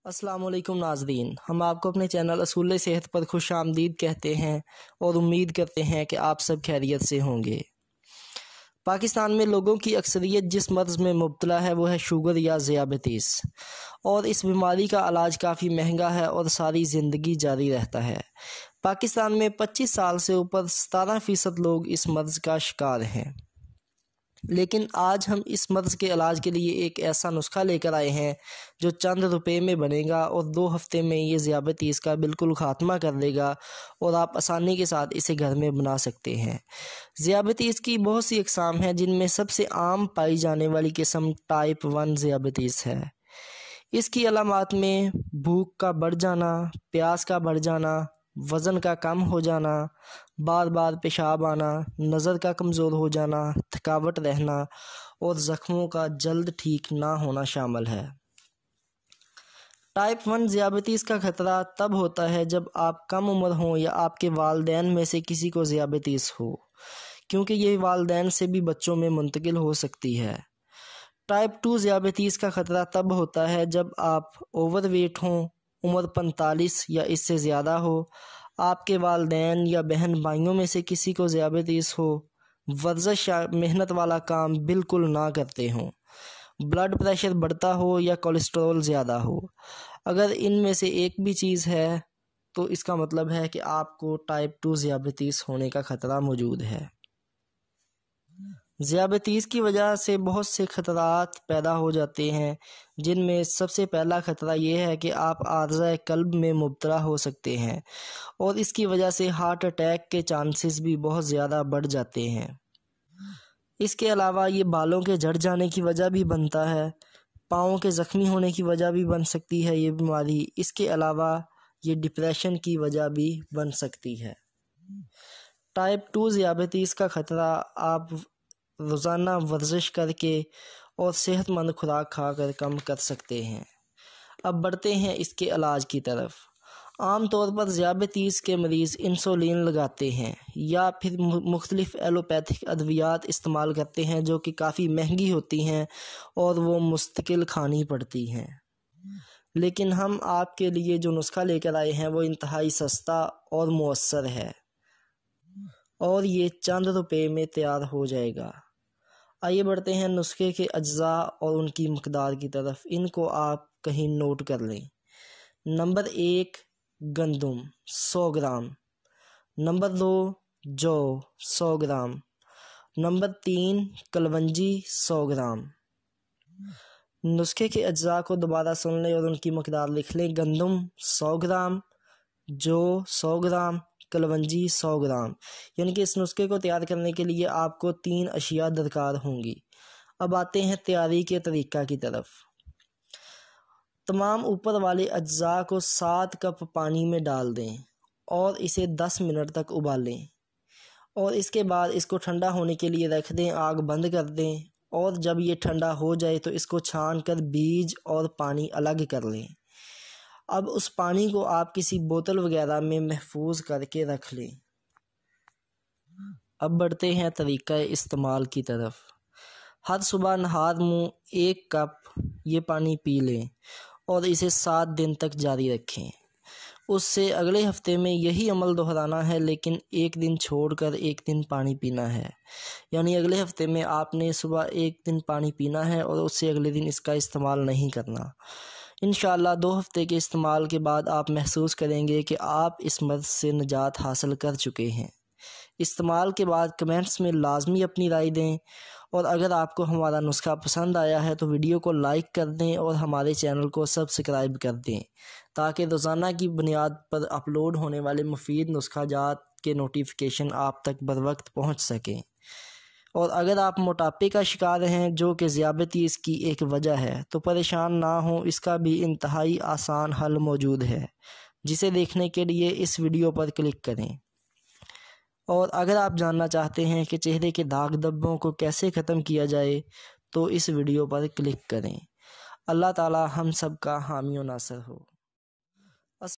السلام علیکم ناظرین، ہم آپ کو اپنے چینل اصول صحت پر خوش آمدید کہتے ہیں اور امید کرتے ہیں کہ آپ سب خیریت سے ہوں گے۔ پاکستان میں لوگوں کی اکثریت جس مرض میں مبتلا ہے وہ ہے شوگر یا ذیابیطس، اور اس بیماری کا علاج کافی مہنگا ہے اور ساری زندگی جاری رہتا ہے۔ پاکستان میں 25 سال سے اوپر 17% لوگ اس مرض کا شکار ہیں۔ لیکن آج ہم اس مرض کے علاج کے لیے ایک ایسا نسخہ لے کر آئے ہیں جو چند روپے میں بنے گا اور 2 ہفتے میں یہ ذیابیطس کا بالکل خاتمہ کر دے گا، اور آپ آسانی کے ساتھ اسے گھر میں بنا سکتے ہیں۔ ذیابیطس کی بہت سی اقسام ہیں، جن میں سب سے عام پائی جانے والی قسم ٹائپ 1 ذیابیطس ہے۔ اس کی علامات میں بھوک کا بڑھ جانا، پیاس کا بڑھ جانا، وزن کا کم ہو جانا، بار بار پیشاب آنا، نظر کا کمزور ہو جانا، تھکاوٹ رہنا اور زخموں کا جلد ٹھیک نہ ہونا شامل ہے۔ ٹائپ 1 ذیابیطس کا خطرہ تب ہوتا ہے جب آپ کم عمر ہوں یا آپ کے والدین میں سے کسی کو ذیابیطس ہو، کیونکہ یہ والدین سے بھی بچوں میں منتقل ہو سکتی ہے۔ ٹائپ 2 ذیابیطس کا خطرہ تب ہوتا ہے جب آپ اوور ویٹ ہوں، عمر 45 یا اس سے زیادہ ہو، آپ کے والدین یا بہن بھائیوں میں سے کسی کو ذیابیطس ہو، ورزش یا محنت والا کام بالکل نہ کرتے ہوں، بلڈ پریشر بڑھتا ہو یا کولیسٹرول زیادہ ہو۔ اگر ان میں سے ایک بھی چیز ہے تو اس کا مطلب ہے کہ آپ کو ٹائپ 2 ذیابیطس ہونے کا خطرہ موجود ہے۔ ذیابیطس کی وجہ سے بہت سے خطرات پیدا ہو جاتے ہیں، جن میں سب سے پہلا خطرہ یہ ہے کہ آپ عارضہ قلب میں مبتلا ہو سکتے ہیں، اور اس کی وجہ سے ہارٹ اٹیک کے چانسز بھی بہت زیادہ بڑھ جاتے ہیں۔ اس کے علاوہ یہ بالوں کے جھڑ جانے کی وجہ بھی بنتا ہے، پاؤں کے زخمی ہونے کی وجہ بھی بن سکتی ہے یہ بیماری۔ اس کے علاوہ یہ ڈپریشن کی وجہ بھی بن سکتی ہے۔ ٹائپ 2 ذیابیطس کا خطرہ آپ روزانہ ورزش کر کے اور صحت مند خوراک کھا کر کم کر سکتے ہیں۔ اب بڑھتے ہیں اس کے علاج کی طرف۔ عام طور پر ذیابیطس کے مریض انسولین لگاتے ہیں یا پھر مختلف ایلوپیتھک ادویات استعمال کرتے ہیں، جو کہ کافی مہنگی ہوتی ہیں اور وہ مستقل کھانی پڑتی ہیں۔ لیکن ہم آپ کے لیے جو نسخہ لے کر آئے ہیں وہ انتہائی سستا اور مؤثر ہے، اور یہ چند روپے میں تیار ہو جائے گا۔ آئیے بڑھتے ہیں نسخے کے اجزاء اور ان کی مقدار کی طرف۔ ان کو آپ کہیں نوٹ کر لیں۔ نمبر 1 گندم 100 گرام، نمبر 2 جو 100 گرام، نمبر 3 کلونجی 100 گرام۔ نسخے کے اجزاء کو دوبارہ سن لیں اور ان کی مقدار لکھ لیں۔ گندم 100 گرام، جو 100 گرام، کلونجی 100 گرام۔ یعنی کہ اس نسخے کو تیار کرنے کے لیے آپ کو 3 اشیاء درکار ہوں گی۔ اب آتے ہیں تیاری کے طریقہ کی طرف۔ تمام اوپر والے اجزاء کو 7 کپ پانی میں ڈال دیں اور اسے 10 منٹ تک ابالیں، اور اس کے بعد اس کو ٹھنڈا ہونے کے لیے رکھ دیں، آگ بند کر دیں، اور جب یہ ٹھنڈا ہو جائے تو اس کو چھان کر بیج اور پانی الگ کر لیں۔ اب اس پانی کو آپ کسی بوتل وغیرہ میں محفوظ کر کے رکھ لیں۔ اب بڑھتے ہیں طریقہ استعمال کی طرف۔ ہر صبح نہار منہ 1 کپ یہ پانی پی لیں اور اسے 7 دن تک جاری رکھیں۔ اس سے اگلے ہفتے میں یہی عمل دہرانا ہے، لیکن 1 دن چھوڑ کر 1 دن پانی پینا ہے۔ یعنی اگلے ہفتے میں آپ نے صبح 1 دن پانی پینا ہے اور اس سے اگلے دن اس کا استعمال نہیں کرنا۔ انشاءاللہ 2 ہفتے کے استعمال کے بعد آپ محسوس کریں گے کہ آپ اس مرض سے نجات حاصل کر چکے ہیں۔ استعمال کے بعد کمنٹس میں لازمی اپنی رائے دیں، اور اگر آپ کو ہمارا نسخہ پسند آیا ہے تو ویڈیو کو لائک کر دیں اور ہمارے چینل کو سبسکرائب کر دیں، تاکہ روزانہ کی بنیاد پر اپلوڈ ہونے والے مفید نسخہ جات کے نوٹیفیکیشن آپ تک بروقت پہنچ سکیں۔ اور اگر آپ موٹاپے کا شکار ہیں، جو کہ ذیابیطس کی ایک وجہ ہے، تو پریشان نہ ہوں، اس کا بھی انتہائی آسان حل موجود ہے، جسے دیکھنے کے لیے اس ویڈیو پر کلک کریں۔ اور اگر آپ جاننا چاہتے ہیں کہ چہرے کے داغ دھبوں کو کیسے ختم کیا جائے تو اس ویڈیو پر کلک کریں۔ اللہ تعالی ہم سب کا حامی و ناصر ہو۔